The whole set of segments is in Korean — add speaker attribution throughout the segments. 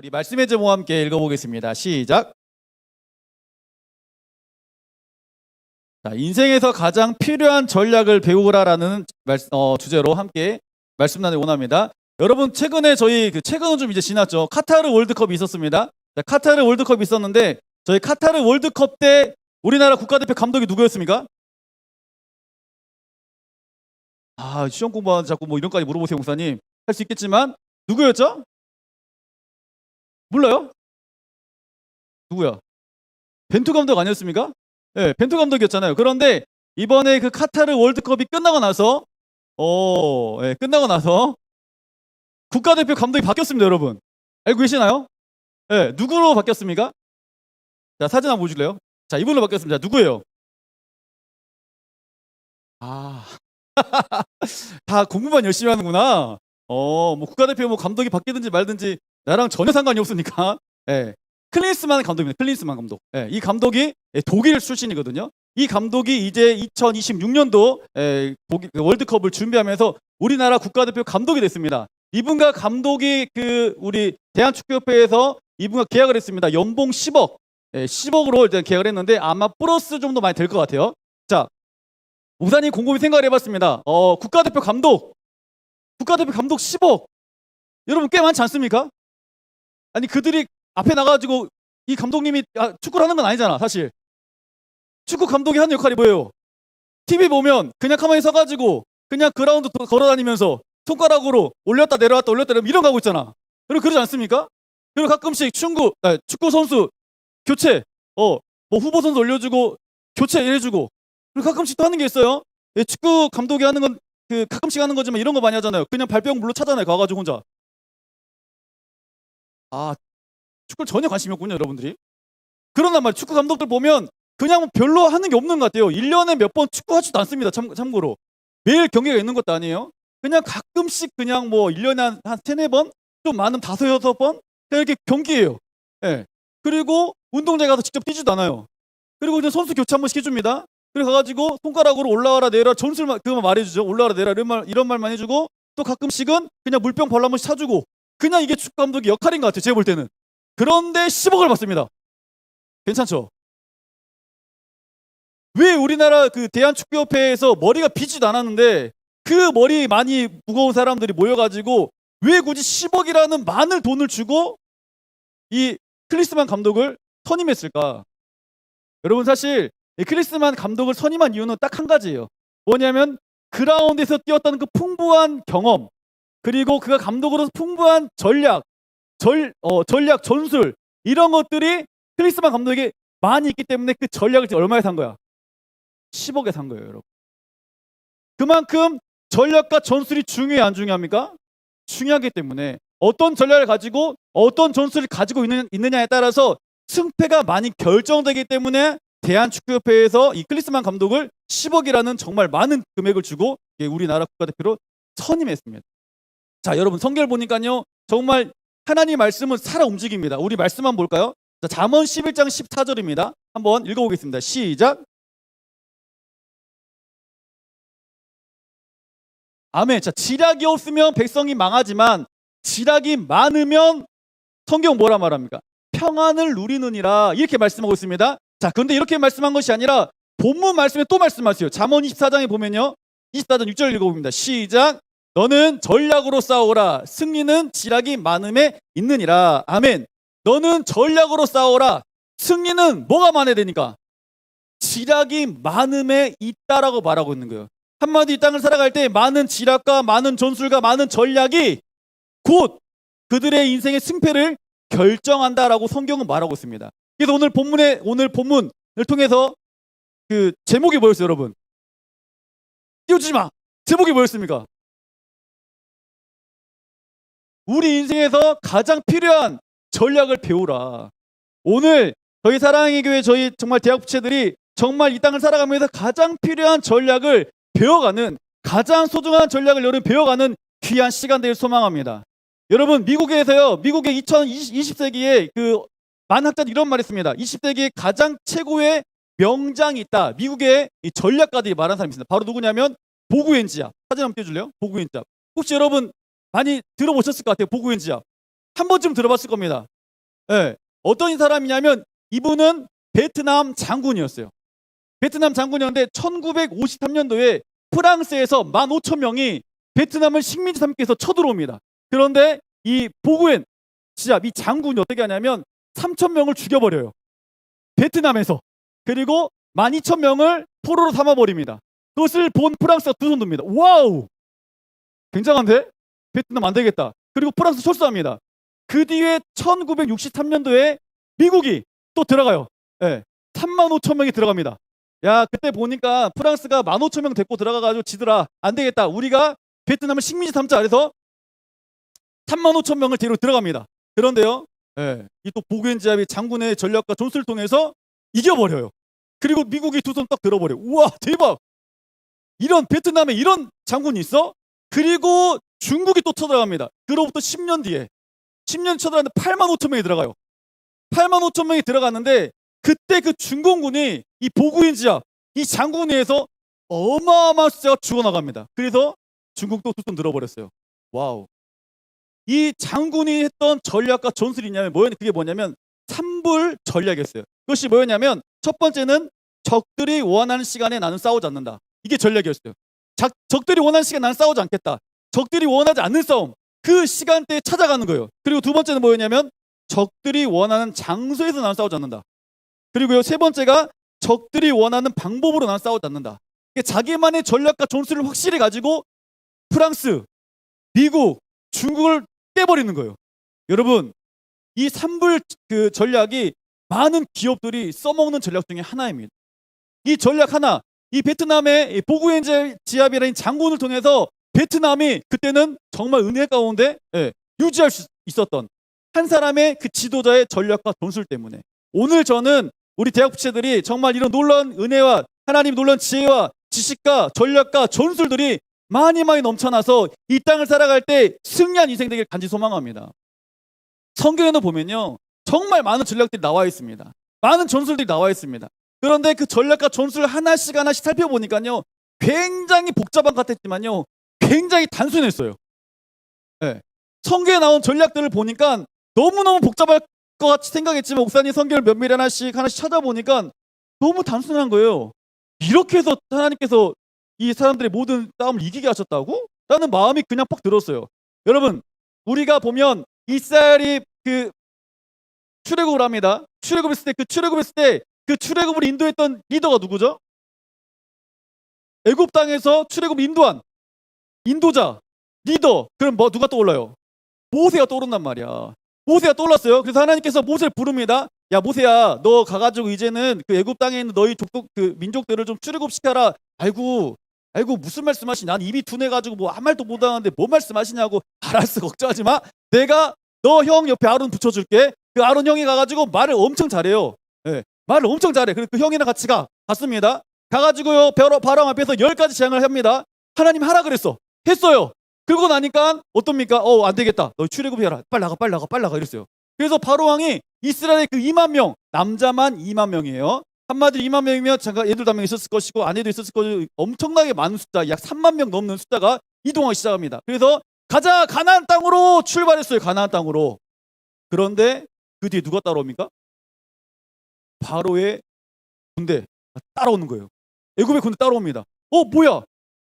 Speaker 1: 우리 말씀의 제목과 함께 읽어보겠습니다. 시작. 자, 인생에서 가장 필요한 전략을 배우라라는 주제로 함께 말씀 나누기 원합니다. 여러분, 최근에 최근은 좀 이제 지났죠. 카타르 월드컵이 있었습니다. 자, 카타르 월드컵이 있었는데 저희 카타르 월드컵 때 우리나라 국가대표 감독이 누구였습니까? 시험 공부하는데 자꾸 뭐 이런까지 물어보세요, 목사님. 할 수 있겠지만 누구였죠? 몰라요? 누구야? 벤투 감독 아니었습니까? 네, 벤투 감독이었잖아요. 그런데 이번에 그 카타르 월드컵이 끝나고 나서 끝나고 나서 국가대표 감독이 바뀌었습니다, 여러분. 알고 계시나요? 네, 누구로 바뀌었습니까? 자, 사진 한번 보실래요? 자, 이분으로 바뀌었습니다. 누구예요? 다 공부만 열심히 하는구나. 뭐 국가대표 뭐 감독이 바뀌든지 말든지 나랑 전혀 상관이 없으니까. 예. 클린스만 감독입니다. 클린스만 감독. 예, 이 감독이 독일 출신이거든요. 이 감독이 이제 2026년도 월드컵을 준비하면서 우리나라 국가대표 감독이 됐습니다. 이분과 감독이 우리 대한축구협회에서 이분과 계약을 했습니다. 연봉 10억. 10억으로 일단 계약을 했는데 아마 플러스 정도 많이 될 것 같아요. 자, 목사님 곰곰이 생각을 해봤습니다. 국가대표 감독 10억. 여러분 꽤 많지 않습니까? 아니 그들이 앞에 나가가지고 이 감독님이 축구를 하는 건 아니잖아. 사실 축구 감독이 하는 역할이 뭐예요? TV 보면 그냥 가만히 서가지고 그냥 그라운드 걸어다니면서 손가락으로 올렸다 내려왔다 이런 거 하고 있잖아. 여러분 그러지 않습니까? 그리고 가끔씩 축구 선수 교체 뭐 후보 선수 올려주고 교체 이래주고, 그리고 가끔씩 또 하는 게 있어요. 축구 감독이 하는 건 가끔씩 하는 거지만 이런 거 많이 하잖아요. 그냥 발병 물로 차잖아요. 가가지고 혼자. 축구를 전혀 관심이 없군요, 여러분들이. 그런단 말이에요. 축구 감독들 보면 그냥 별로 하는 게 없는 것 같아요. 1년에 몇 번 축구 하지도 않습니다. 참고로. 매일 경기가 있는 것도 아니에요. 그냥 가끔씩 그냥 뭐 1년에 한 3-4번, 좀 많으면 5-6번 이렇게 경기예요. 예. 그리고 운동장에 가서 직접 뛰지도 않아요. 그리고 이제 선수 교체 한 번씩 해줍니다. 그리고 가가지고 손가락으로 올라와라 내려라 전술만 그것만 말해주죠. 올라와라 내려라 이런 말만 해주고, 또 가끔씩은 그냥 물병 벌로 한 번씩 사주고, 그냥 이게 축구 감독의 역할인 것 같아요. 제가 볼 때는. 그런데 10억을 받습니다. 괜찮죠? 왜 우리나라 대한축구협회에서 머리가 비지도 않았는데 그 머리 많이 무거운 사람들이 모여가지고 왜 굳이 10억이라는 많은 돈을 주고 이 클린스만 감독을 선임했을까? 여러분 사실 클린스만 감독을 선임한 이유는 딱 한 가지예요. 뭐냐면 그라운드에서 뛰었다는 그 풍부한 경험, 그리고 그가 감독으로서 풍부한 전술 이런 것들이 클린스만 감독에게 많이 있기 때문에 그 전략을 얼마에 산 거야? 10억에 산 거예요, 여러분. 그만큼 전략과 전술이 중요해, 안 중요합니까? 중요하기 때문에 어떤 전략을 가지고 어떤 전술을 가지고 있느냐에 따라서 승패가 많이 결정되기 때문에 대한축구협회에서 이 클린스만 감독을 10억이라는 정말 많은 금액을 주고 우리나라 국가대표로 선임했습니다. 자, 여러분 성경을 보니까요 정말 하나님 말씀은 살아 움직입니다. 우리 말씀 한번 볼까요? 자, 잠언 11장 14절입니다. 한번 읽어보겠습니다. 시작. 아멘. 자, 지략이 없으면 백성이 망하지만 지략이 많으면 성경 뭐라 말합니까? 평안을 누리느니라, 이렇게 말씀하고 있습니다. 자, 그런데 이렇게 말씀한 것이 아니라 본문 말씀에 또 말씀하세요. 잠언 24장에 보면요 24장 6절 읽어봅니다. 시작. 너는 전략으로 싸우라. 승리는 지략이 많음에 있느니라. 아멘. 너는 전략으로 싸우라. 승리는 뭐가 많아야 되니까? 지략이 많음에 있다라고 말하고 있는 거예요. 한마디 이 땅을 살아갈 때 많은 지략과 많은 전술과 많은 전략이 곧 그들의 인생의 승패를 결정한다라고 성경은 말하고 있습니다. 그래서 오늘 본문을 통해서 제목이 뭐였어요, 여러분? 띄워주지 마. 제목이 뭐였습니까? 우리 인생에서 가장 필요한 전략을 배우라. 오늘 저희 사랑의 교회 저희 정말 대학 부채들이 정말 이 땅을 살아가면서 가장 필요한 전략을 배워가는, 가장 소중한 전략을 여러분 배워가는 귀한 시간 되길 소망합니다. 여러분 미국의 2020세기에 많은 학자들이 이런 말을 했습니다. 20세기에 가장 최고의 명장이 있다. 미국의 이 전략가들이 말한 사람이 있습니다. 바로 누구냐면 보구엔지압. 사진 한번 띄워줄래요? 보구엔지압. 혹시 여러분 많이 들어보셨을 것 같아요. 보구엔지압. 한 번쯤 들어봤을 겁니다. 예. 어떤 사람이냐면 이분은 베트남 장군이었어요. 베트남 장군이었는데 1953년도에 프랑스에서 15,000명이 베트남을 식민지 삼기 위해서 쳐들어옵니다. 그런데 이 보구엔 진짜 이 장군이 어떻게 하냐면 3,000명을 죽여버려요. 베트남에서. 그리고 12,000명을 포로로 삼아버립니다. 그것을 본 프랑스가 두 손 듭니다. 와우! 굉장한데? 베트남 안 되겠다. 그리고 프랑스 철수합니다. 그 뒤에 1963년도에 미국이 또 들어가요. 예. 35,000명이 들어갑니다. 야, 그때 보니까 프랑스가 15,000명 데리고 들어가가지고 지들아, 안 되겠다. 우리가 베트남을 식민지 삼자. 그래서 35,000명을 데리고 들어갑니다. 그런데요, 예, 이 또 보겐지압이 장군의 전략과 전술을 통해서 이겨버려요. 그리고 미국이 두 손 딱 들어버려요. 우와, 대박! 이런 베트남에 이런 장군이 있어? 그리고 중국이 또 쳐들어갑니다. 그로부터 10년 뒤에 10년 쳐들어갔는데 85,000명이 들어가요. 85,000명이 들어갔는데 그때 그 중공군이 이 보구인지압 이 장군에 의해서 어마어마한 숫자가 죽어나갑니다. 그래서 중국도 두 손 들어버렸어요. 와우. 이 장군이 했던 전략과 전술이냐면 그게 뭐냐면 삼불 전략이었어요. 그것이 뭐였냐면 첫 번째는 적들이 원하는 시간에 나는 싸우지 않는다. 이게 전략이었어요. 적들이 원하는 시간에 나는 싸우지 않겠다. 적들이 원하지 않는 싸움. 그 시간대에 찾아가는 거예요. 그리고 두 번째는 뭐였냐면 적들이 원하는 장소에서 나는 싸우지 않는다. 그리고요, 세 번째가 적들이 원하는 방법으로 나는 싸우지 않는다. 이게 자기만의 전략과 전술을 확실히 가지고 프랑스, 미국, 중국을 깨버리는 거예요. 여러분, 이 삼불 그 전략이 많은 기업들이 써먹는 전략 중에 하나입니다. 이 전략 하나, 이 베트남의 보구엔지압이라는 장군을 통해서 베트남이 그때는 정말 은혜 가운데 유지할 수 있었던 한 사람의 그 지도자의 전략과 전술 때문에 오늘 저는 우리 대학 부채들이 정말 이런 놀라운 은혜와 하나님 놀라운 지혜와 지식과 전략과 전술들이 많이 넘쳐나서 이 땅을 살아갈 때 승리한 인생 되길 간절히 소망합니다. 성경에도 보면요, 정말 많은 전략들이 나와 있습니다. 많은 전술들이 나와 있습니다. 그런데 그 전략과 전술 하나씩 살펴보니까요, 굉장히 복잡한 것 같았지만요, 굉장히 단순했어요. 네. 성경에 나온 전략들을 보니까 너무너무 복잡할 것 같이 생각했지만 목사님 성경을 면밀히 하나씩 찾아보니까 너무 단순한 거예요. 이렇게 해서 하나님께서 이 사람들의 모든 싸움을 이기게 하셨다고? 라는 마음이 그냥 퍽 들었어요. 여러분, 우리가 보면 이스라엘이 그 출애굽을 합니다. 출애굽했을 때 그 출애굽을 인도했던 리더가 누구죠? 애굽 땅에서 출애굽 인도한 인도자, 리더. 그럼 누가 떠올라요? 모세가 떠오른단 말이야. 모세가 떠올랐어요. 그래서 하나님께서 모세를 부릅니다. 야, 모세야, 너 가가지고 이제는 그 애굽 땅에 있는 너희 그 민족들을 좀 출애굽시켜라. 아이고 무슨 말씀하시니? 난 입이 둔해가지고 뭐 한 말도 못하는데 뭔 말씀하시냐고. 알았어, 걱정하지 마. 내가 너 형 옆에 아론 붙여줄게. 그 아론 형이 가가지고 말을 엄청 잘해요. 네, 말을 엄청 잘해. 그래서 그 형이랑 같이 갔습니다. 가가지고요, 바로 앞에서 10가지 재앙을 합니다. 하나님 하라 그랬어. 했어요. 그러고 나니까 어떻습니까? 안 되겠다. 너 출애굽해라. 빨리 나가 이랬어요. 그래서 바로 왕이 이스라엘 그 2만 명, 남자만 2만 명이에요. 한마디로 2만 명이면 잠깐 애들 한 명 있었을 것이고 아내도 있었을 것이고 엄청나게 많은 숫자, 약 3만 명 넘는 숫자가 이동하기 시작합니다. 그래서 가자, 가나안 땅으로 출발했어요. 가나안 땅으로. 그런데 그 뒤에 누가 따라옵니까? 바로의 군대 따라오는 거예요. 애굽의 군대 따라옵니다. 뭐야?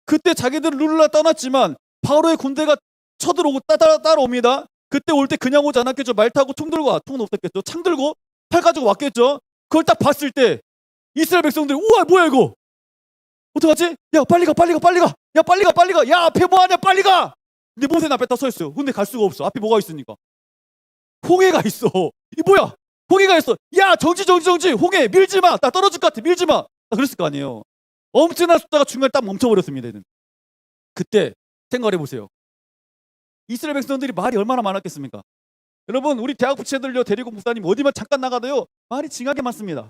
Speaker 1: 그때 자기들은 룰라 떠났지만 바로의 군대가 쳐들어오고 따라옵니다. 그때 올 때 그냥 오지 않았겠죠. 말 타고 총 들고, 총은 없었겠죠. 창 들고 팔 가지고 왔겠죠. 그걸 딱 봤을 때 이스라엘 백성들이 우와, 뭐야 이거? 어떡하지? 야, 빨리 가. 야, 빨리 가. 야, 앞에 뭐하냐, 빨리 가. 근데 모세는 앞에 딱 서 있어요. 근데 갈 수가 없어. 앞에 뭐가 있으니까. 홍해가 있어. 이 뭐야? 홍해가 있어. 야, 정지. 홍해 밀지 마. 나 떨어질 것 같아. 밀지 마. 그랬을 거 아니에요. 엄청난 숫자가 중간에 딱 멈춰버렸습니다. 얘는. 그때 생각해 보세요. 이스라엘 백성들이 말이 얼마나 많았겠습니까? 여러분, 우리 대학 부채들요, 데리고 목사님 어디만 잠깐 나가도요, 말이 징하게 많습니다.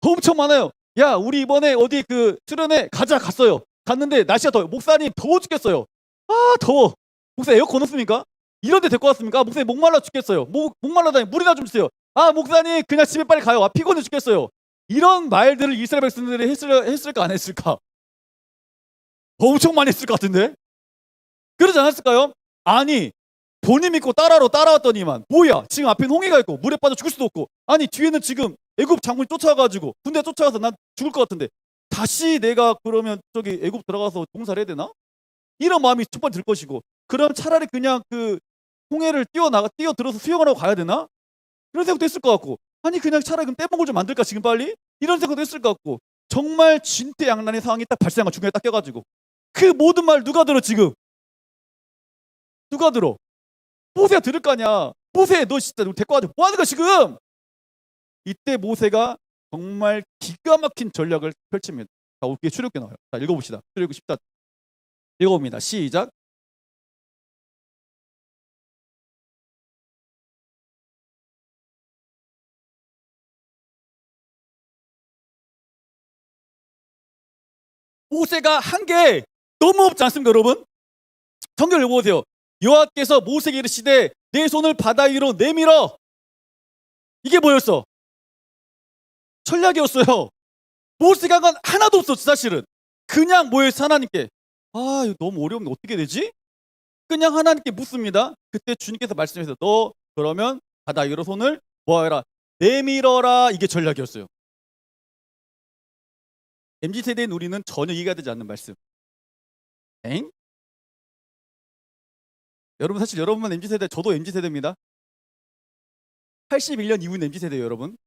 Speaker 1: 엄청 많아요. 야, 우리 이번에 어디 그 수련회 갔어요. 갔는데 날씨가 더워요. 목사님 더워 죽겠어요. 아, 더워. 목사 에어컨 없습니까? 이런 데 데리고 왔습니까? 목사님 목말라 죽겠어요. 목말라다니 물이나 좀 주세요. 아, 목사님 그냥 집에 빨리 가요. 피곤해 죽겠어요. 이런 말들을 이스라엘 백성들이 했을까 안 했을까? 엄청 많이 했을 것 같은데? 그러지 않았을까요? 아니, 본인 믿고 따라왔더니만 뭐야, 지금 앞에 홍해가 있고 물에 빠져 죽을 수도 없고, 아니 뒤에는 지금 애굽 장군이 쫓아가지고 군대 쫓아가서 난 죽을 것 같은데 다시 내가 그러면 저기 애굽 들어가서 봉사를 해야 되나? 이런 마음이 첫 번째 들 것이고, 그럼 차라리 그냥 그 홍해를 뛰어들어서 수영을 하고 가야 되나? 그런 생각도 했을 것 같고, 아니 그냥 차라리 그럼 떼먹을 좀 만들까 지금 빨리? 이런 생각도 했을 것 같고, 정말 진퇴양난의 상황이 딱 발생한 중간에 딱 껴가지고 그 모든 말 누가 들어 지금? 누가 들어? 모세가 들을 거 아니야. 모세 너 진짜 우리 데리고 가지고 뭐 하는 거야 지금? 이때 모세가 정말 기가 막힌 전략을 펼칩니다. 자, 우리 출애굽기 나와요. 자, 읽어봅시다. 출애굽기 14 읽어봅니다. 시작. 모세가 한 게 너무 없지 않습니까, 여러분? 성경 읽어보세요. 여호와께서 모세에게 이르시되 내 손을 바다 위로 내밀어. 이게 뭐였어? 전략이었어요. 모세가 한 건 하나도 없었지 사실은. 그냥 뭐였어? 하나님께. 아 이거 너무 어려운데 어떻게 되지? 그냥 하나님께 묻습니다. 그때 주님께서 말씀하셔서 너 그러면 바다 위로 손을 뭐하라? 내밀어라. 이게 전략이었어요. MZ세대인 우리는 전혀 이해가 되지 않는 말씀. 엥? 여러분 사실 여러분만 MZ세대, 저도 MZ세대입니다. 81년 이후인 MZ세대예요 여러분.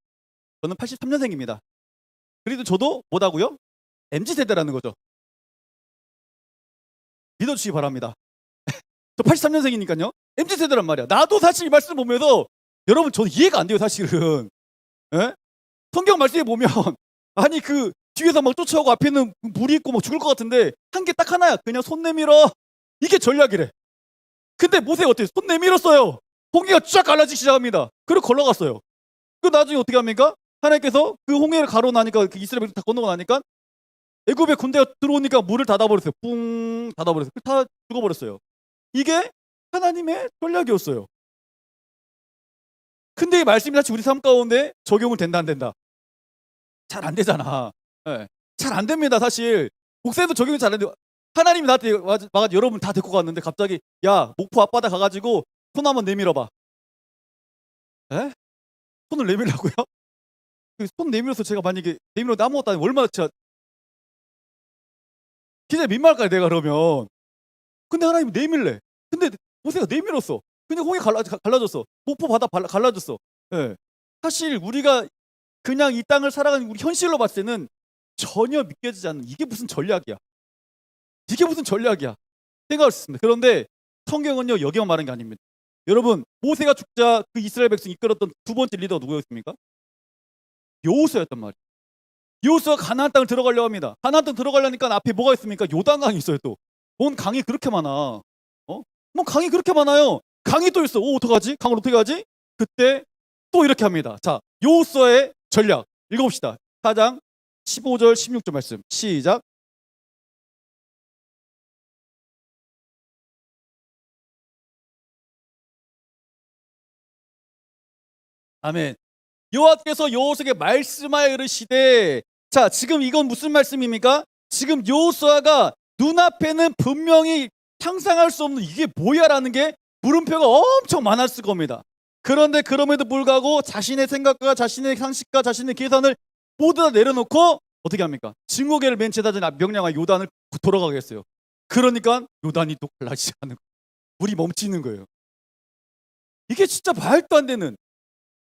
Speaker 1: 저는 83년생입니다. 그래도 저도 뭐다고요? MZ세대라는 거죠. 믿어주시기 바랍니다. 저 83년생이니까요. MZ세대란 말이야. 나도 사실 이 말씀 보면서 여러분 저는 이해가 안 돼요 사실은. 에? 성경 말씀에 보면 아니 그 뒤에서 막 쫓아오고 앞에는 물이 있고 막 죽을 것 같은데 한 게 딱 하나야. 그냥 손 내밀어. 이게 전략이래. 근데 모세가 어때요? 손 내밀었어요. 홍해가 쫙 갈라지기 시작합니다. 그리고 걸러갔어요. 그 나중에 어떻게 합니까? 하나님께서 그 홍해를 가로나니까 그 이스라엘 백성 다 건너고 나니까 애굽의 군대가 들어오니까 물을 닫아버렸어요. 뿡 닫아버렸어요. 다 죽어버렸어요. 이게 하나님의 전략이었어요. 근데 이 말씀이 사실 우리 삶 가운데 적용은 된다 안 된다? 잘 안 되잖아. 예. 잘 안 됩니다 사실. 목사님도 적용이 잘 안 돼요. 하나님이 나한테 와가지고 여러분 다 데리고 갔는데 갑자기 야 목포 앞바다 가가지고 손 한번 내밀어봐. 에? 손을 내밀라고요? 손 내밀어서 제가 만약에 내밀어도 아무것도 아니고 얼마나 진짜 진짜 민망할까요 내가 그러면. 근데 하나님 내밀래. 근데 모세가 내밀었어. 그냥 홍해 갈라졌어. 목포 바다 갈라졌어. 예. 사실 우리가 그냥 이 땅을 살아가는 우리 현실로 봤을 때는 전혀 믿겨지지 않는, 이게 무슨 전략이야. 이게 무슨 전략이야. 생각할 수 있습니다. 그런데 성경은요 여기만 말한 게 아닙니다. 여러분 모세가 죽자 그 이스라엘 백성 이끌었던 두 번째 리더가 누구였습니까? 여호수아였단 말이에요. 여호수아가 가나안 땅을 들어가려고 합니다. 가나안 땅 들어가려니까 앞에 뭐가 있습니까? 요단강이 있어요 또. 뭔 강이 그렇게 많아. 어? 뭐 강이 그렇게 많아요. 강이 또 있어. 어떡하지? 강을 어떻게 하지? 그때 또 이렇게 합니다. 자, 여호수아의 전략 읽어봅시다. 4장 15절 16절 말씀 시작. 아멘. 여호와께서 여호수아에게 말씀하여 이르시되, 자 지금 이건 무슨 말씀입니까? 지금 여호수아가 눈앞에는 분명히 상상할 수 없는 이게 뭐야라는 게 물음표가 엄청 많았을 겁니다. 그런데 그럼에도 불구하고 자신의 생각과 자신의 상식과 자신의 계산을 모두 다 내려놓고 어떻게 합니까? 증오계를 맨 채다 명령한 요단을 돌아가게 했어요. 그러니까 요단이 또 갈라지지 않는 거예요. 물이 멈추는 거예요. 이게 진짜 말도 안 되는,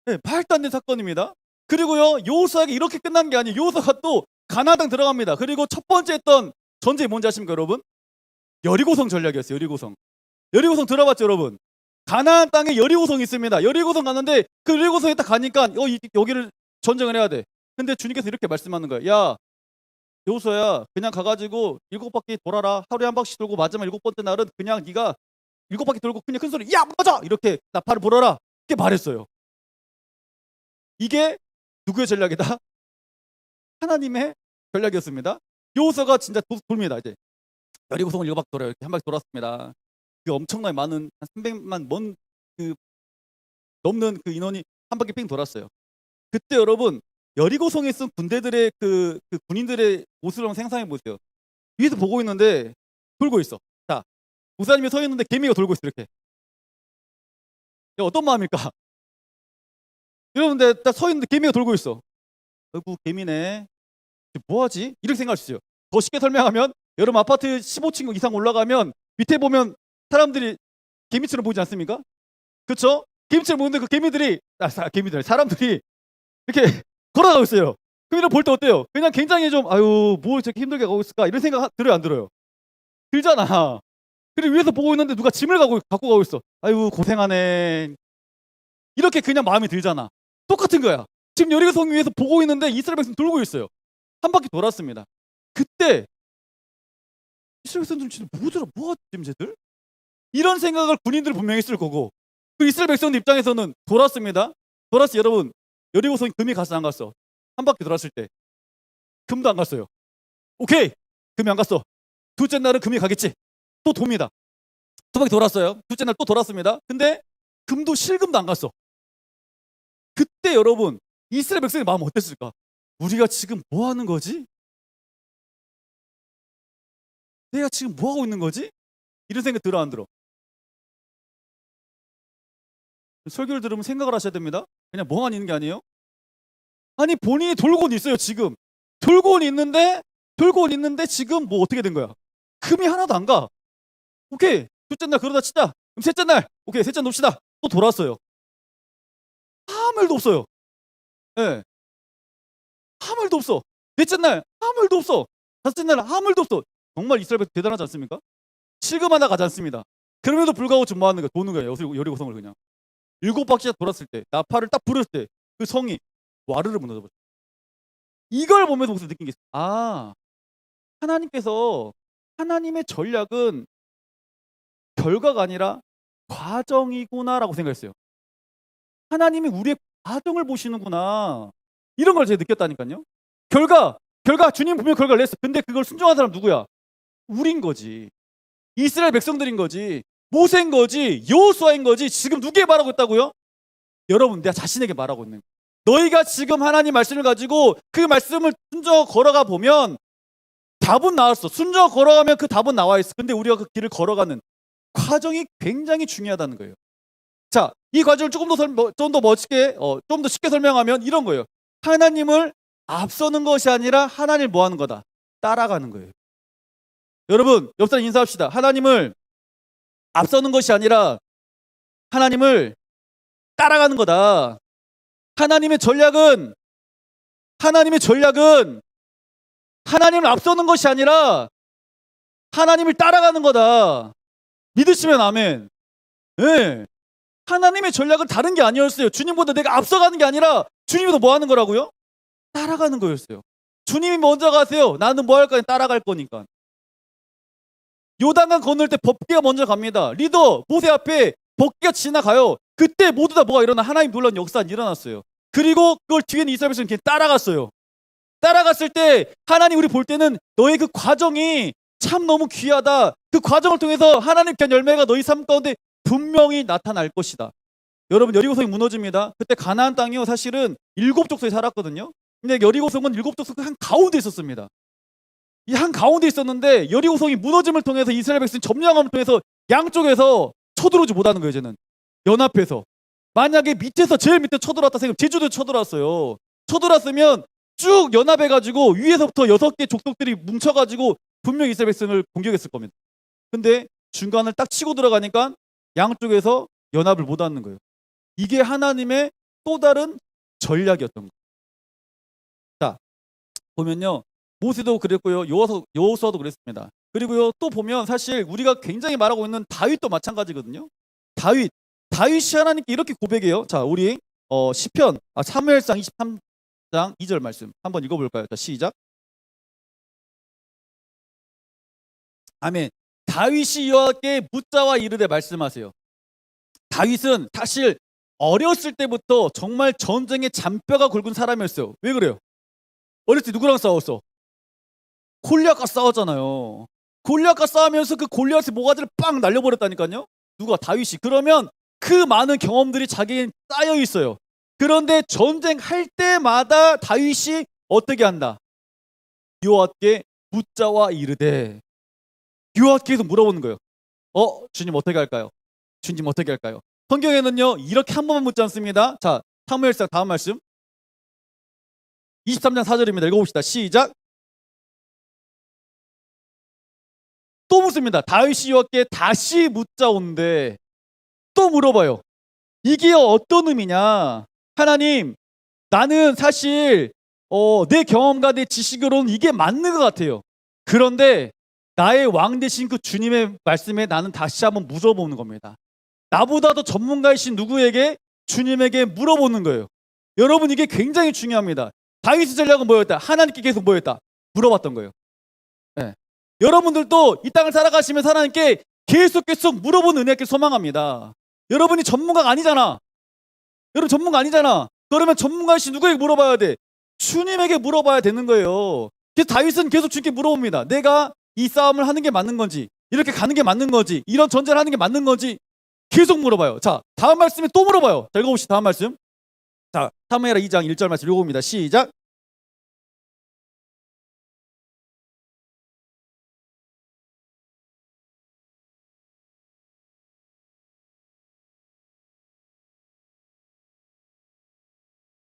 Speaker 1: 네, 말도 안 되는 사건입니다. 그리고요 여호수아에게 이렇게 끝난 게 아니에요. 여호수아가 또 가나안 땅 들어갑니다. 그리고 첫 번째 했던 전쟁이 뭔지 아십니까 여러분? 여리고성 전략이었어요. 여리고성. 여리고성 들어봤죠 여러분? 가나안 땅에 여리고성이 있습니다. 여리고성 갔는데 그 여리고성에 딱 가니까 여기를 전쟁을 해야 돼. 근데 주님께서 이렇게 말씀하는 거예요. 야 여호수아야 그냥 가가지고 7바퀴 돌아라. 하루에 한 바퀴 돌고 마지막 7번째 날은 그냥 네가 7바퀴 돌고 그냥 큰 소리 야 맞아 이렇게 나팔을 불어라. 이렇게 말했어요. 이게 누구의 전략이다? 하나님의 전략이었습니다. 여호수아가 진짜 돕니다. 이제 여리고성을 7바퀴 돌아요. 이렇게 한 바퀴 돌았습니다. 그 엄청나게 많은 한 300만 그 넘는 그 인원이 한 바퀴 뺑 돌았어요. 그때 여러분 여리고성에 있던 군대들의 그 군인들의 모습을 한번 상상해 보세요. 위에서 보고 있는데 돌고 있어. 자, 목사님이 서 있는데 개미가 돌고 있어 이렇게. 어떤 마음일까? 여러분들 딱 서 있는데 개미가 돌고 있어. 아이고 개미네. 뭐하지? 이렇게 생각할 수 있어요. 더 쉽게 설명하면 여러분 아파트 15층 이상 올라가면 밑에 보면 사람들이 개미처럼 보이지 않습니까? 그렇죠? 개미처럼 보는데 그 개미들이 개미들 사람들이 이렇게 걸어가고 있어요. 그럼 이런 볼 때 어때요? 그냥 굉장히 좀 아유 뭘 저렇게 힘들게 가고 있을까 이런 생각 들어요 안 들어요? 들잖아. 그리고 위에서 보고 있는데 누가 짐을 갖고 가고 있어. 아유 고생하네. 이렇게 그냥 마음이 들잖아. 똑같은 거야. 지금 여리고성 위에서 보고 있는데 이스라엘 백성 돌고 있어요. 한 바퀴 돌았습니다. 그때 이스라엘 백성들은 진짜 뭐더라 뭐하지 지금 쟤들? 이런 생각을 군인들 분명히 했을 거고 그 이스라엘 백성들 입장에서는 돌았습니다. 돌았어 여러분. 여리고성이 금이 갔어 안 갔어? 한 바퀴 돌았을 때 금도 안 갔어요. 오케이 금이 안 갔어. 둘째 날은 금이 가겠지. 또 돕니다. 두 바퀴 돌았어요. 둘째 날 또 돌았습니다. 근데 금도 실금도 안 갔어. 그때 여러분 이스라엘 백성의 마음 어땠을까? 우리가 지금 뭐 하는 거지? 내가 지금 뭐 하고 있는 거지? 이런 생각 들어 안 들어? 설교를 들으면 생각을 하셔야 됩니다. 그냥 멍하니 있는 게 아니에요. 아니 본인이 돌고는 있어요 지금. 돌고는 있는데 지금 뭐 어떻게 된 거야? 금이 하나도 안 가. 오케이 둘째 날 그러다 치자. 그럼 셋째 날 오케이 셋째 놉시다. 또 돌았어요. 아무 일도 없어요. 예. 아무 일도 없어. 넷째 날 아무 일도 없어. 다섯째 날 아무 일도 없어. 정말 이스라엘 백성 대단하지 않습니까? 실금 하나 가지 않습니다. 그럼에도 불구하고 지금 뭐 하는 거야? 도는 거예요. 여리고성을 그냥. 일곱 바퀴 돌았을 때 나팔을 딱 부를 때 그 성이 와르르 무너져 버려. 이걸 보면서 무슨 느낀 게 있어. 아 하나님께서 하나님의 전략은 결과가 아니라 과정이구나라고 생각했어요. 하나님이 우리의 과정을 보시는구나. 이런 걸 제가 느꼈다니까요. 결과 주님 분명 결과를 냈어. 근데 그걸 순종한 사람 누구야? 우린 거지. 이스라엘 백성들인 거지. 모세인 거지. 여호수아인 거지. 지금 누구에게 말하고 있다고요? 여러분 내가 자신에게 말하고 있는 거예요. 너희가 지금 하나님 말씀을 가지고 그 말씀을 순종 걸어가 보면 답은 나왔어. 순종 걸어가면 그 답은 나와 있어. 근데 우리가 그 길을 걸어가는 과정이 굉장히 중요하다는 거예요. 자, 이 과정을 조금 더 멋지게, 좀 더 쉽게 설명하면 이런 거예요. 하나님을 앞서는 것이 아니라 하나님을 뭐 하는 거다? 따라가는 거예요. 여러분, 옆 사람 인사합시다. 하나님을 앞서는 것이 아니라 하나님을 따라가는 거다. 하나님의 전략은 하나님을 앞서는 것이 아니라 하나님을 따라가는 거다. 믿으시면 아멘. 네. 하나님의 전략은 다른 게 아니었어요. 주님보다 내가 앞서가는 게 아니라 주님보다 뭐 하는 거라고요? 따라가는 거였어요. 주님이 먼저 가세요. 나는 뭐 할 거니? 따라갈 거니까. 요단강 건널 때 법궤가 먼저 갑니다. 리더 모세 앞에 법궤가 지나가요. 그때 모두 다 뭐가 일어나? 하나님 놀라운 역사가 일어났어요. 그리고 그걸 뒤에 있는 이스라엘 백성이 따라갔어요. 따라갔을 때 하나님 우리 볼 때는 너의 그 과정이 참 너무 귀하다. 그 과정을 통해서 하나님 께한 열매가 너희 삶 가운데 분명히 나타날 것이다. 여러분 여리고성이 무너집니다. 그때 가나안 땅이요 사실은 7족속이 살았거든요. 근데 여리고성은 7족속 한 가운데 있었습니다. 이 한 가운데 있었는데 여리고성이 무너짐을 통해서 이스라엘 백성이 점령함을 통해서 양쪽에서 쳐들어오지 못하는 거예요. 이제는 연합해서 만약에 밑에서 제일 밑에 쳐들어왔다 생각하면 제주도에 쳐들어왔어요. 쳐들어왔으면 쭉 연합해가지고 위에서부터 6개 족속들이 뭉쳐가지고 분명히 이스라엘 백성을 공격했을 겁니다. 근데 중간을 딱 치고 들어가니까 양쪽에서 연합을 못하는 거예요. 이게 하나님의 또 다른 전략이었던 거예요. 자 보면요 모세도 그랬고요 여호수아도 그랬습니다. 그리고요 또 보면 사실 우리가 굉장히 말하고 있는 다윗도 마찬가지거든요. 다윗이 하나님께 이렇게 고백해요. 자 우리 시편 사무엘상 23장 2절 말씀 한번 읽어볼까요? 자 시작. 아멘. 다윗이 여호와께 묻자와 이르되 말씀하세요. 다윗은 사실 어렸을 때부터 정말 전쟁의 잔뼈가 굵은 사람이었어요. 왜 그래요? 어렸을 때 누구랑 싸웠어? 골리앗과 싸웠잖아요. 골리앗과 싸우면서 그 골리앗의 모가지를 빵 날려버렸다니까요. 누가? 다윗이. 그러면 그 많은 경험들이 자기엔 쌓여 있어요. 그런데 전쟁할 때마다 다윗이 어떻게 한다? 여호와께 묻자와 이르되 여호와께서 물어보는 거예요. 주님 어떻게 할까요? 주님 어떻게 할까요? 성경에는요 이렇게 한 번만 묻지 않습니다. 자, 사무엘상 다음 말씀 23장 4절입니다. 읽어봅시다. 시작. 또 묻습니다. 다윗이 여호와께 다시 묻자온데 또 물어봐요. 이게 어떤 의미냐? 하나님, 나는 사실 내 경험과 내 지식으로는 이게 맞는 것 같아요. 그런데 나의 왕 되신 그 주님의 말씀에 나는 다시 한번 물어보는 겁니다. 나보다도 전문가이신 누구에게 주님에게 물어보는 거예요. 여러분, 이게 굉장히 중요합니다. 다윗의 전략은 뭐였다? 하나님께 계속 뭐였다? 물어봤던 거예요. 네. 여러분들도 이 땅을 살아가시면서 하나님께 계속 물어보는 은혜를 소망합니다. 여러분이 전문가가 아니잖아. 여러분 전문가 아니잖아. 그러면 전문가이신 누구에게 물어봐야 돼? 주님에게 물어봐야 되는 거예요. 그래서 다윗은 계속 주님께 물어봅니다. 내가 이 싸움을 하는 게 맞는 건지, 이렇게 가는 게 맞는 건지, 이런 전쟁을 하는 게 맞는 건지 계속 물어봐요. 자, 다음 말씀에 또 물어봐요. 자, 읽어봅시다. 다음 말씀. 자, 사무엘하 2장 1절 말씀 읽어봅니다. 시작.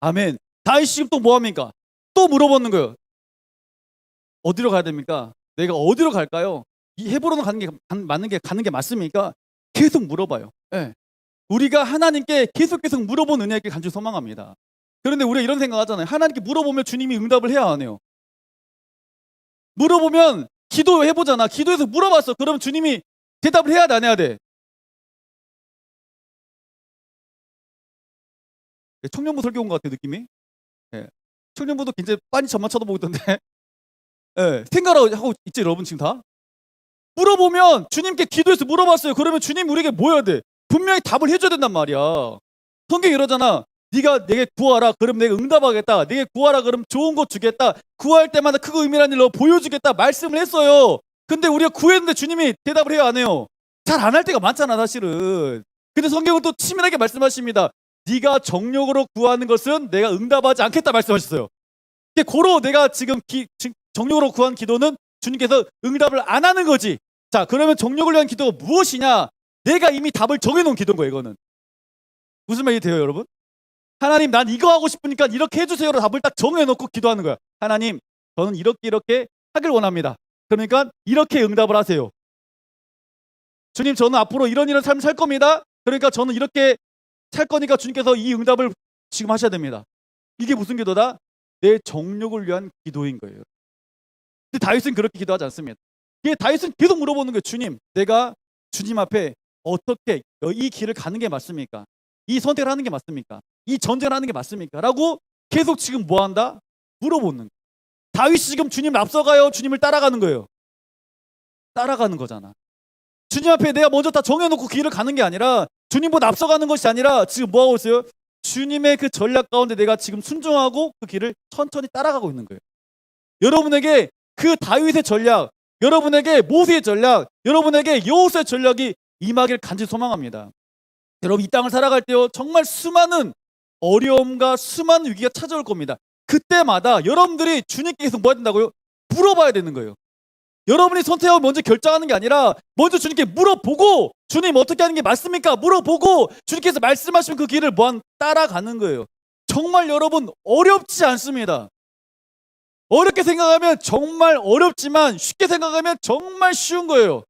Speaker 1: 아멘. 다윗이 지금 또 뭐합니까? 또 물어보는 거예요. 어디로 가야 됩니까? 내가 어디로 갈까요? 이 헤브론으로 가는 게 맞습니까? 계속 물어봐요. 예. 우리가 하나님께 계속 물어보는 은혜에게 간절히 소망합니다. 그런데 우리가 이런 생각 하잖아요. 하나님께 물어보면 주님이 응답을 해야 하네요. 물어보면 기도해보잖아. 기도해서 물어봤어. 그러면 주님이 대답을 해야 돼, 안 해야 돼? 청년부 설교 온 것 같아요, 느낌이. 예. 청년부도 굉장히 빤히 저만 쳐다보고 있던데. 예. 생각하고 있죠, 여러분 지금 다? 물어보면 주님께 기도해서 물어봤어요. 그러면 주님 우리에게 뭐 해야 돼? 분명히 답을 해줘야 된단 말이야. 성경이 이러잖아. 네가 내게 구하라. 그럼 내가 응답하겠다. 내게 구하라. 그럼 좋은 거 주겠다. 구할 때마다 크고 의미란 일로 보여주겠다. 말씀을 했어요. 근데 우리가 구했는데 주님이 대답을 해요, 안 해요? 잘 안 할 때가 많잖아, 사실은. 근데 성경은 또 치밀하게 말씀하십니다. 네가 정욕으로 구하는 것은 내가 응답하지 않겠다 말씀하셨어요. 고로 내가 지금 정욕으로 구한 기도는 주님께서 응답을 안 하는 거지. 자, 그러면 정욕을 위한 기도가 무엇이냐? 내가 이미 답을 정해놓은 기도인 거예요, 이거는. 무슨 말이 돼요, 여러분? 하나님, 난 이거 하고 싶으니까 이렇게 해주세요로 답을 딱 정해놓고 기도하는 거야. 하나님, 저는 이렇게 하길 원합니다. 그러니까 이렇게 응답을 하세요. 주님, 저는 앞으로 이런 삶을 살 겁니다. 그러니까 저는 이렇게 살 거니까 주님께서 이 응답을 지금 하셔야 됩니다. 이게 무슨 기도다? 내 정욕을 위한 기도인 거예요. 근데 다윗은 그렇게 기도하지 않습니다. 다윗은 계속 물어보는 거예요. 주님, 내가 주님 앞에 어떻게 이 길을 가는 게 맞습니까? 이 선택을 하는 게 맞습니까? 이 전쟁을 하는 게 맞습니까? 라고 계속 지금 뭐 한다? 물어보는 거예요. 다윗이 지금 주님을 앞서가요? 주님을 따라가는 거예요? 따라가는 거잖아. 주님 앞에 내가 먼저 다 정해놓고 길을 가는 게 아니라 주님보다 앞서가는 것이 아니라 지금 뭐 하고 있어요? 주님의 그 전략 가운데 내가 지금 순종하고 그 길을 천천히 따라가고 있는 거예요. 여러분에게 그 다윗의 전략, 여러분에게 모세의 전략, 여러분에게 여호수아의 전략이 임하길 간절히 소망합니다. 여러분 이 땅을 살아갈 때요 정말 수많은 어려움과 수많은 위기가 찾아올 겁니다. 그때마다 여러분들이 주님께 계속 뭐 해야 된다고요? 물어봐야 되는 거예요. 여러분이 선택하고 먼저 결정하는 게 아니라 먼저 주님께 물어보고 주님 어떻게 하는 게 맞습니까? 물어보고 주님께서 말씀하시면 그 길을 따라가는 거예요. 정말 여러분 어렵지 않습니다. 어렵게 생각하면 정말 어렵지만 쉽게 생각하면 정말 쉬운 거예요.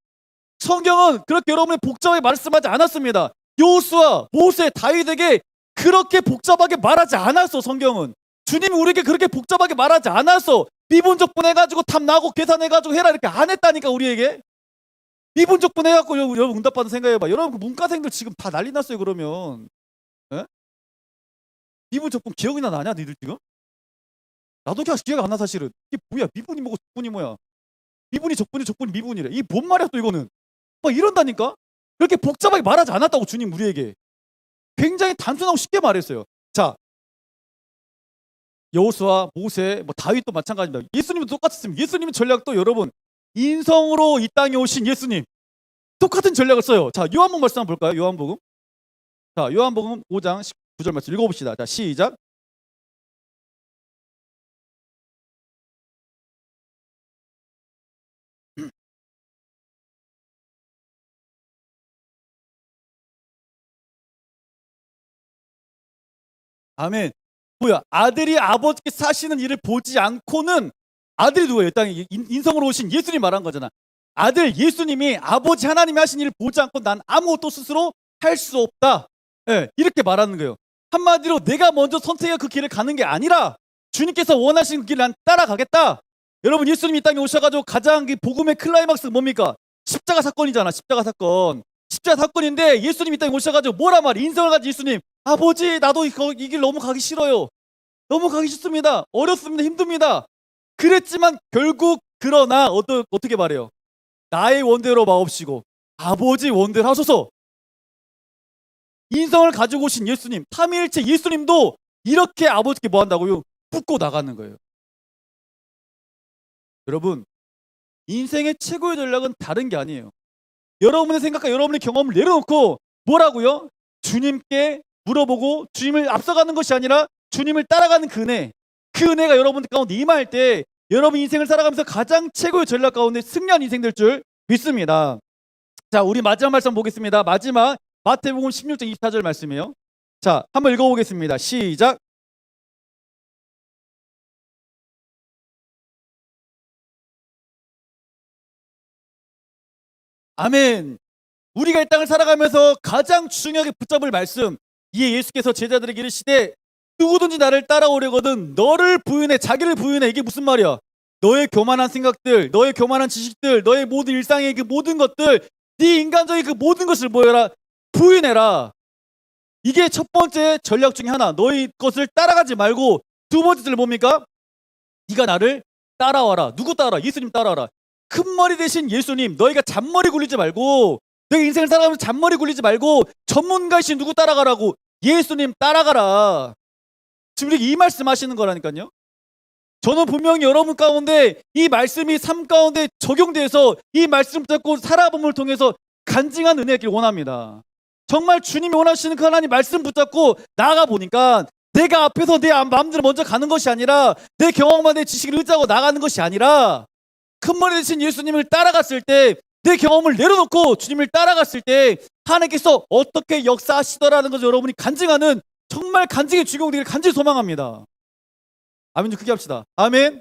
Speaker 1: 성경은 그렇게 여러분이 복잡하게 말씀하지 않았습니다. 여호수아, 모세, 다윗에게 그렇게 복잡하게 말하지 않았어. 성경은 주님이 우리에게 그렇게 복잡하게 말하지 않았어. 미분적분 해가지고 탐 나고 계산해가지고 해라 이렇게 안 했다니까. 우리에게 미분적분 해갖고 여러분 응답받은 생각해봐. 여러분 그 문과생들 지금 다 난리 났어요. 그러면 에? 미분적분 기억이나 나냐 니들 지금? 나도 기억 안 나 사실은. 이게 뭐야? 미분이 뭐고 적분이 뭐야? 미분이 적분이 미분이래. 이게 뭔 말이야 또 이거는? 막 이런다니까? 그렇게 복잡하게 말하지 않았다고 주님 우리에게. 굉장히 단순하고 쉽게 말했어요. 자, 여호수아, 모세, 뭐 다윗도 마찬가지입니다. 예수님도 똑같았습니다. 예수님의 전략도 여러분 인성으로 이 땅에 오신 예수님 똑같은 전략을 써요. 자, 요한복음 말씀 한번 볼까요? 요한복음. 자, 요한복음 5장 19절 말씀 읽어봅시다. 자, 시작. 아멘. 뭐야? 아들이 아버지께 사시는 일을 보지 않고는 아들이 누구예요? 이 땅에 인성으로 오신 예수님 말한 거잖아. 아들 예수님이 아버지 하나님이 하신 일을 보지 않고 난 아무것도 스스로 할 수 없다. 예, 이렇게 말하는 거예요. 한마디로 내가 먼저 선택해 그 길을 가는 게 아니라 주님께서 원하시는 그 길을 난 따라가겠다. 여러분 예수님이 이 땅에 오셔가지고 가장 그 복음의 클라이막스가 뭡니까? 십자가 사건이잖아. 십자가 사건. 십자가 사건인데 예수님이 이 땅에 오셔가지고 뭐라 말이야? 인성을 가진 예수님. 아버지 나도 이 길 너무 가기 싫어요. 너무 가기 싫습니다. 어렵습니다. 힘듭니다. 그랬지만 결국 그러나 어떻게 말해요? 나의 원대로 마옵시고 아버지 원대로 하소서. 인성을 가지고 오신 예수님, 삼위일체 예수님도 이렇게 아버지께 뭐 한다고요? 묻고 나가는 거예요. 여러분, 인생의 최고의 전략은 다른 게 아니에요. 여러분의 생각과 여러분의 경험을 내려놓고 뭐라고요? 주님께 물어보고 주님을 앞서가는 것이 아니라 주님을 따라가는 그 은혜. 그 은혜가 여러분들 가운데 임할 때 여러분 인생을 살아가면서 가장 최고의 전략 가운데 승리한 인생 될 줄 믿습니다. 자, 우리 마지막 말씀 보겠습니다. 마지막 마태복음 16장 24절 말씀이에요. 자, 한번 읽어보겠습니다. 시작. 아멘. 우리가 이 땅을 살아가면서 가장 중요하게 붙잡을 말씀. 이에 예수께서 제자들에게 이르시되 누구든지 나를 따라오려거든 너를 부인해, 자기를 부인해. 이게 무슨 말이야? 너의 교만한 생각들, 너의 교만한 지식들, 너의 모든 일상의 그 모든 것들, 네 인간적인 그 모든 것을 뭐해라? 부인해라. 이게 첫 번째 전략 중에 하나. 너희 것을 따라가지 말고 두 번째는 뭡니까? 네가 나를 따라와라. 누구 따라와? 예수님 따라와라. 큰 머리 대신 예수님. 너희가 잔머리 굴리지 말고, 너희 인생을 살아가면서 잔머리 굴리지 말고 전문가이신 누구 따라가라고? 예수님 따라가라. 지금 이렇게 이 말씀 하시는 거라니까요. 저는 분명히 여러분 가운데 이 말씀이 삶 가운데 적용돼서 이 말씀 붙잡고 살아봄을 통해서 간증한 은혜를 원합니다. 정말 주님이 원하시는 그 하나님 말씀 붙잡고 나아가 보니까 내가 앞에서 내 마음대로 먼저 가는 것이 아니라 내 경험과 내 지식을 의지하고 나가는 것이 아니라 큰 머리 대신 예수님을 따라갔을 때 내 경험을 내려놓고 주님을 따라갔을 때 하나님께서 어떻게 역사하시더라는 것을 여러분이 간증하는 정말 간증의 주인공 되기를 간절히 소망합니다. 아멘 좀 크게 합시다. 아멘.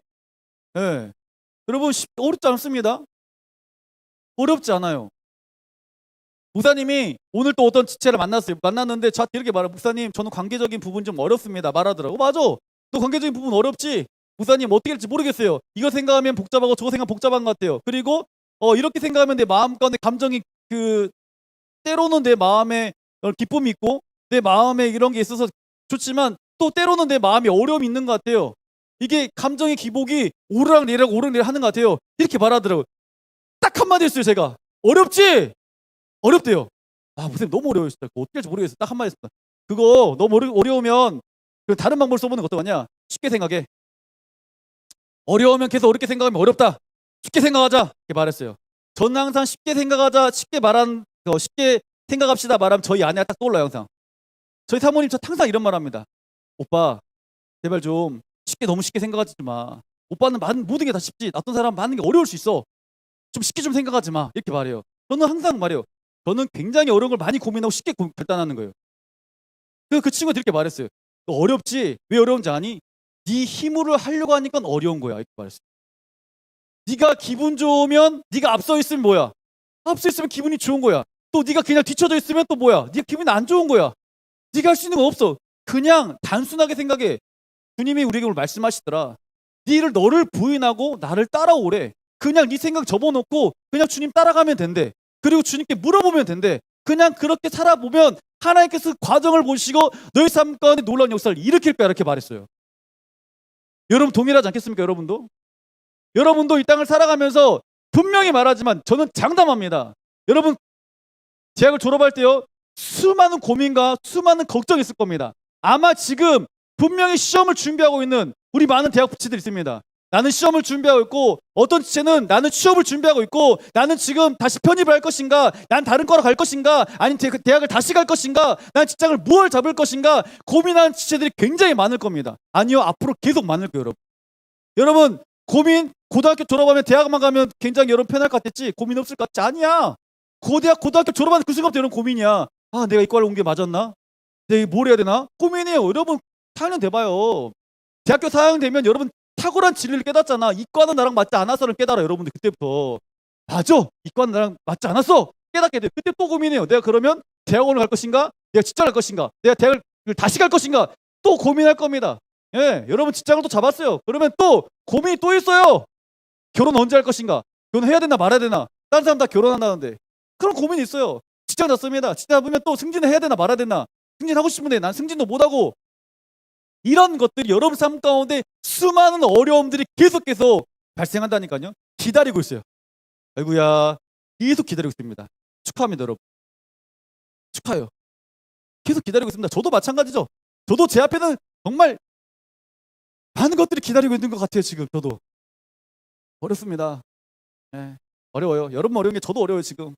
Speaker 1: 네. 여러분 어렵지 않습니다. 어렵지 않아요. 목사님이 오늘 또 어떤 지체를 만났는데 저한테 이렇게 말해요. 목사님 저는 관계적인 부분 좀 어렵습니다. 말하더라고. 맞아. 너 관계적인 부분 어렵지? 목사님 어떻게 할지 모르겠어요. 이거 생각하면 복잡하고 저거 생각하면 복잡한 것 같아요. 그리고 이렇게 생각하면 내 마음 가운데 감정이 때로는 내 마음에 기쁨이 있고 내 마음에 이런 게 있어서 좋지만 또 때로는 내 마음에 어려움이 있는 것 같아요. 이게 감정의 기복이 오르락내리락 오르락내리락 하는 것 같아요. 이렇게 말하더라고요. 딱 한마디 했어요. 제가 어렵지? 어렵대요. 아 목사님 너무 어려워요. 진짜 어떻게 할지 모르겠어요. 딱 한마디 했습니다. 그거 너무 어려우면 다른 방법을 써보는 거 어떠냐? 쉽게 생각해. 어려우면 계속 어렵게 생각하면 어렵다. 쉽게 생각하자. 이렇게 말했어요. 저는 항상 쉽게 생각하자, 쉽게 생각합시다 말하면 저희 아내가 딱 떠올라요. 항상 저희 사모님 저 항상 이런 말합니다. 오빠 제발 좀 너무 쉽게 생각하지 마. 오빠는 모든 게 다 쉽지. 어떤 사람 많은 게 어려울 수 있어. 좀 쉽게 좀 생각하지 마. 이렇게 말해요. 저는 항상 말해요. 저는 굉장히 어려운 걸 많이 고민하고 쉽게 결단하는 거예요. 그 친구가 이렇게 말했어요. 너 어렵지? 왜 어려운지 아니? 네 힘으로 하려고 하니까 어려운 거야. 이렇게 말했어요. 네가 기분 좋으면 네가 앞서 있으면 뭐야? 앞서 있으면 기분이 좋은 거야. 또 네가 그냥 뒤쳐져 있으면 또 뭐야? 네가 기분이 안 좋은 거야. 네가 할 수 있는 건 없어. 그냥 단순하게 생각해. 주님이 우리에게 오늘 말씀하시더라. 너를 부인하고 나를 따라오래. 그냥 네 생각 접어놓고 그냥 주님 따라가면 된대. 그리고 주님께 물어보면 된대. 그냥 그렇게 살아보면 하나님께서 과정을 보시고 너희 삶 가운데 놀라운 역사를 일으킬 거야. 이렇게 말했어요. 여러분 동일하지 않겠습니까? 여러분도 이 땅을 살아가면서 분명히 말하지만 저는 장담합니다. 여러분 대학을 졸업할 때요 수많은 고민과 수많은 걱정이 있을 겁니다. 아마 지금 분명히 시험을 준비하고 있는 우리 많은 대학 부치들이 있습니다. 나는 시험을 준비하고 있고 어떤 지체는 나는 취업을 준비하고 있고 나는 지금 다시 편입을 할 것인가, 난 다른 과로 갈 것인가, 아니면 대학을 다시 갈 것인가, 난 직장을 무엇을 잡을 것인가 고민하는 지체들이 굉장히 많을 겁니다. 아니요, 앞으로 계속 많을 거예요. 여러분 고민 고등학교 졸업하면 대학만 가면 굉장히 여러분 편할 것 같았지? 고민 없을 것 같지? 아니야. 고등학교 졸업하는 그 순간부터 여러분 고민이야. 아 내가 이 과를 온 게 맞았나? 내가 뭘 해야 되나? 고민이에요. 여러분 4학년 돼봐요. 대학교 4학년 되면 여러분 탁월한 진리를 깨닫잖아. 이과는 나랑 맞지 않아서를 깨달아. 여러분들 그때부터 맞아. 이과는 나랑 맞지 않았어. 깨닫게 돼. 그때 또 고민해요. 내가 그러면 대학원을 갈 것인가? 내가 직장을 갈 것인가? 내가 대학을 다시 갈 것인가? 또 고민할 겁니다. 예, 여러분 직장을 또 잡았어요. 그러면 또 고민이 또 있어요. 결혼 언제 할 것인가? 결혼해야 되나 말아야 되나? 다른 사람 다 결혼한다는데 그런 고민이 있어요. 직장 잡습니다. 직장 잡으면 또 승진을 해야 되나 말아야 되나? 승진하고 싶은데 난 승진도 못하고 이런 것들이 여러분 삶 가운데 수많은 어려움들이 계속 발생한다니까요. 기다리고 있어요. 아이고야 계속 기다리고 있습니다. 축하합니다 여러분. 축하해요. 계속 기다리고 있습니다. 저도 마찬가지죠. 저도 제 앞에는 정말 많은 것들이 기다리고 있는 것 같아요. 지금 저도 어렵습니다. 예, 어려워요. 여러분 어려운 게 저도 어려워요 지금.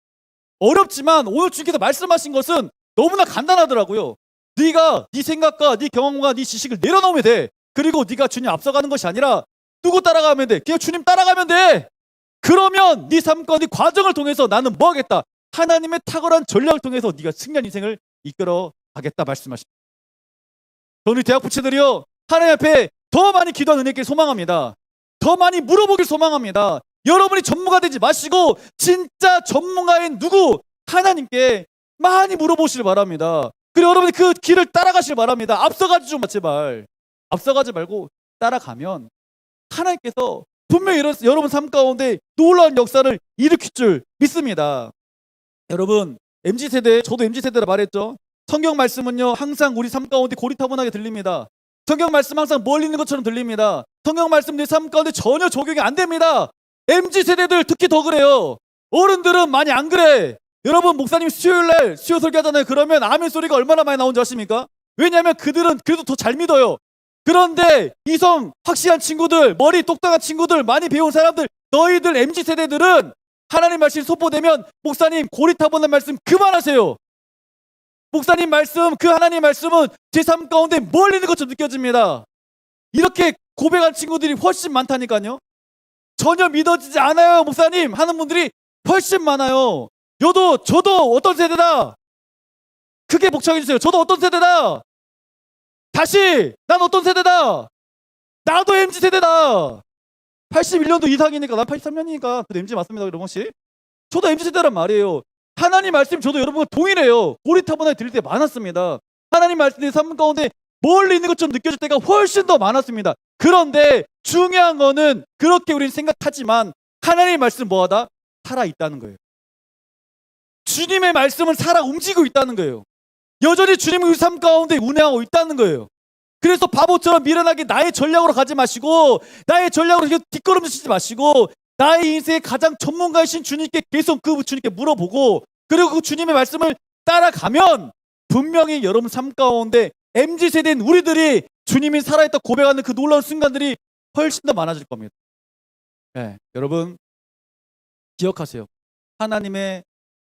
Speaker 1: 어렵지만 오늘 주님께서 말씀하신 것은 너무나 간단하더라고요. 네가 네 생각과 네 경험과 네 지식을 내려놓으면 돼. 그리고 네가 주님 앞서가는 것이 아니라 누구 따라가면 돼. 그냥 주님 따라가면 돼. 그러면 네 삶과 네 과정을 통해서 나는 뭐 하겠다. 하나님의 탁월한 전략을 통해서 네가 승리한 인생을 이끌어 가겠다 말씀하십니다. 저는 대학 부채들이요 하나님 앞에 더 많이 기도하는 은혜길 소망합니다. 더 많이 물어보길 소망합니다. 여러분이 전문가 되지 마시고 진짜 전문가인 누구 하나님께 많이 물어보시길 바랍니다. 그리고 여러분이 그 길을 따라가시길 바랍니다. 앞서가지 좀 제발. 앞서가지 말고 따라가면 하나님께서 분명히 여러분 삶 가운데 놀라운 역사를 일으킬 줄 믿습니다. 여러분 MZ세대, 저도 MZ세대라 말했죠. 성경 말씀은요 항상 우리 삶 가운데 고리타분하게 들립니다. 성경 말씀 항상 멀리 있는 것처럼 들립니다. 성경 말씀 내 삶 가운데 전혀 적용이 안 됩니다. MZ세대들 특히 더 그래요. 어른들은 많이 안 그래. 여러분 목사님 수요일날 수요 설교하잖아요. 그러면 아멘 소리가 얼마나 많이 나오는지 아십니까? 왜냐하면 그들은 그래도 더 잘 믿어요. 그런데 이성 확실한 친구들, 머리 똑똑한 친구들, 많이 배운 사람들, 너희들 MZ세대들은 하나님 말씀이 선포되면 목사님 고리타분한 말씀 그만하세요. 목사님 말씀, 그 하나님 말씀은 제 삶 가운데 멀리 있는 것처럼 느껴집니다. 이렇게 고백한 친구들이 훨씬 많다니까요. 전혀 믿어지지 않아요 목사님 하는 분들이 훨씬 많아요. 저도 어떤 세대다. 크게 복창해주세요. 저도 어떤 세대다. 다시 난 어떤 세대다. 나도 MZ세대다. 81년도 이상이니까 난 83년이니까 그래도 MZ 맞습니다. 여러분 혹시 저도 MZ세대란 말이에요. 하나님 말씀 저도 여러분과 동일해요. 고리타분하게 들릴 때 많았습니다. 하나님 말씀이 삶 가운데 멀리 있는 것처럼 느껴질 때가 훨씬 더 많았습니다. 그런데 중요한 거는 그렇게 우리는 생각하지만 하나님의 말씀 뭐하다? 살아있다는 거예요. 주님의 말씀은 살아 움직이고 있다는 거예요. 여전히 주님의 삶 가운데 운행하고 있다는 거예요. 그래서 바보처럼 미련하게 나의 전략으로 가지 마시고 나의 전략으로 뒷걸음질 치지 마시고 나의 인생의 가장 전문가이신 주님께 계속 그 주님께 물어보고 그리고 그 주님의 말씀을 따라가면 분명히 여러분 삶 가운데 MZ세대인 우리들이 주님이 살아있다 고백하는 그 놀라운 순간들이 훨씬 더 많아질 겁니다. 네, 여러분 기억하세요. 하나님의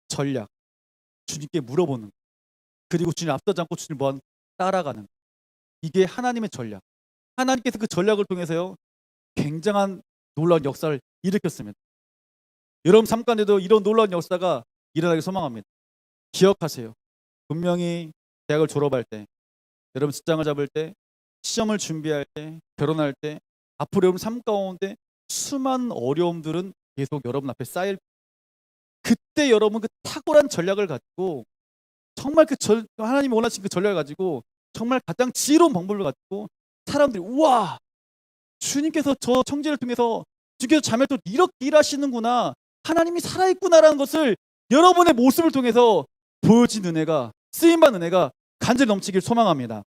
Speaker 1: 전략 주님께 물어보는 그리고 주님 앞서지 않고 주님 뭐하는 따라가는 이게 하나님의 전략. 하나님께서 그 전략을 통해서요 굉장한 놀라운 역사를 일으켰습니다. 여러분 삶 가운데도 이런 놀라운 역사가 일어나길 소망합니다. 기억하세요. 분명히 대학을 졸업할 때 여러분 직장을 잡을 때 시험을 준비할 때 결혼할 때 앞으로 여러분 삶 가운데 수많은 어려움들은 계속 여러분 앞에 쌓일 그때 여러분 그 탁월한 전략을 가지고 정말 하나님이 원하신 그 전략을 가지고 정말 가장 지혜로운 방법을 가지고 사람들이 우와 주님께서 저 청지를 통해서 주님께서 자매도 이렇게 일하시는구나 하나님이 살아있구나라는 것을 여러분의 모습을 통해서 보여진 은혜가 쓰임받은 은혜가 간절히 넘치길 소망합니다.